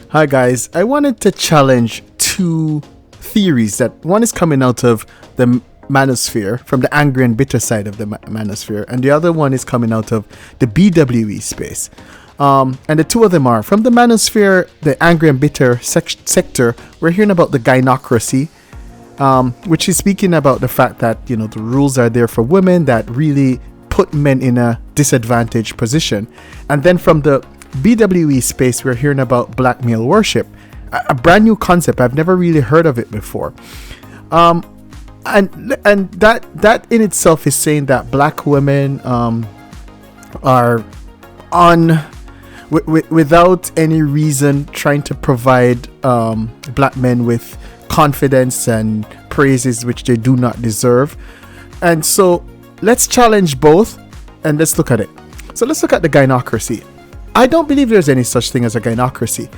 Hi guys, I wanted to challenge two theories. That one is coming out of the manosphere, from the angry and bitter side of the manosphere, and the other one is coming out of the BWE space. And the two of them are from the manosphere, the angry and bitter sector. We're hearing about the gynocracy, which is speaking about the fact that the rules are there for women that really put men in a disadvantaged position. And then from the BWE space, we're hearing about black male worship, a brand new concept. I've never really heard of it before. And that in itself is saying that black women are without any reason trying to provide black men with confidence and praises which they do not deserve. And so let's challenge both and let's look at it. So let's look at the gynocracy. I don't believe there's any such thing as a gynocracy.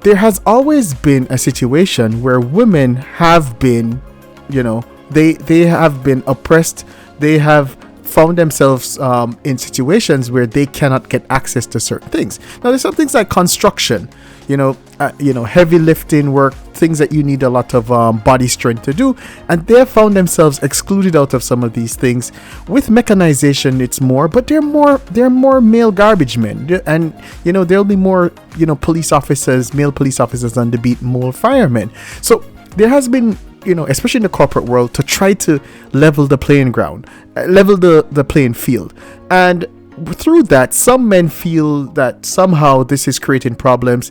There has always been a situation where women have been, they have been oppressed. They have found themselves in situations where they cannot get access to certain things. Now, there's some things like construction, heavy lifting work, things that you need a lot of body strength to do, and they have found themselves excluded out of some of these things. With mechanization, it's more, but they're more male garbage men, and there'll be more male police officers on the beat, more firemen. So there has been, especially in the corporate world, to try to level the playing ground, level the playing field. And through that, some men feel that somehow this is creating problems,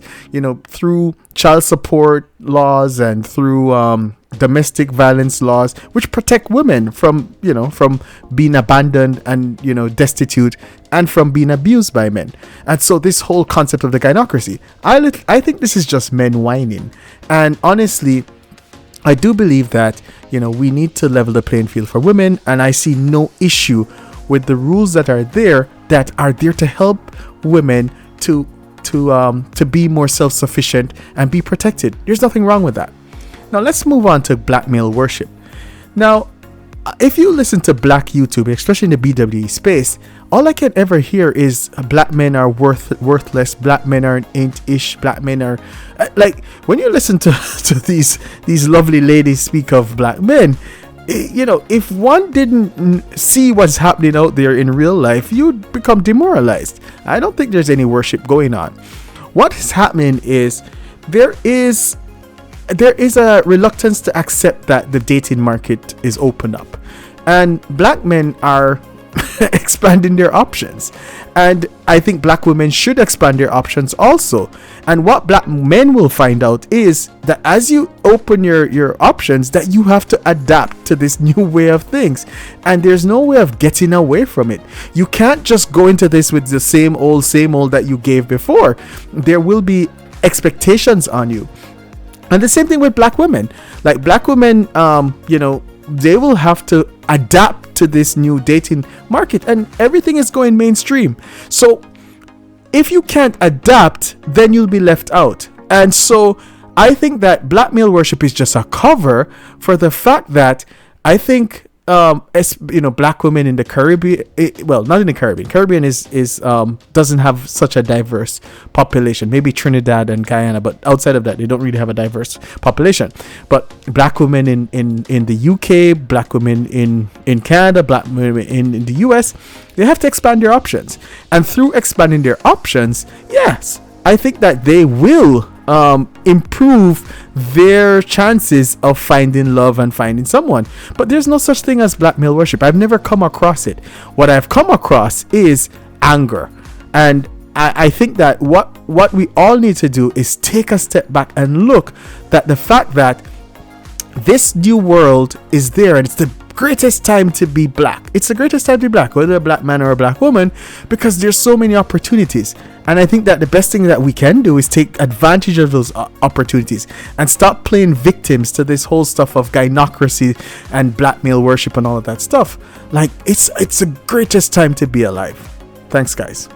through child support laws and through domestic violence laws, which protect women from being abandoned and, destitute, and from being abused by men. And so this whole concept of the gynocracy, I think this is just men whining. And honestly, I do believe that, we need to level the playing field for women, and I see no issue with the rules that are there to help women to be more self-sufficient and be protected. There's nothing wrong with that. Now let's move on to black male worship. Now, if you listen to black YouTube, especially in the BWE space, all I can ever hear is black men are worthless, black men are ain't-ish, black men are like, when you listen to these lovely ladies speak of black men, if one didn't see what's happening out there in real life, you'd become demoralized. I don't think there's any worship going on. What is happening is there is a reluctance to accept that the dating market is open up, and black men are expanding their options, and I think black women should expand their options also. And what black men will find out is that as you open your options, that you have to adapt to this new way of things, and there's no way of getting away from it. You can't just go into this with the same old that you gave before. There will be expectations on you. And the same thing with black women. Like black women, they will have to adapt to this new dating market, and everything is going mainstream. So if you can't adapt, then you'll be left out. And so I think that black male worship is just a cover for the fact that I think black women in the Caribbean, not in the Caribbean is doesn't have such a diverse population. Maybe Trinidad and Guyana, but outside of that, they don't really have a diverse population. But black women in the UK, black women in Canada, black women in the US, they have to expand their options. And through expanding their options, yes, I think that they will improve their chances of finding love and finding someone. But there's no such thing as black male worship. I've never come across it. What I've come across is anger. And I think that what we all need to do is take a step back and look at the fact that this new world is there, and it's the greatest time to be black. It's the greatest time to be black, whether a black man or a black woman, because there's so many opportunities. And I think that the best thing that we can do is take advantage of those opportunities and stop playing victims to this whole stuff of gynocracy and black male worship and all of that stuff. Like, it's the greatest time to be alive. Thanks, guys.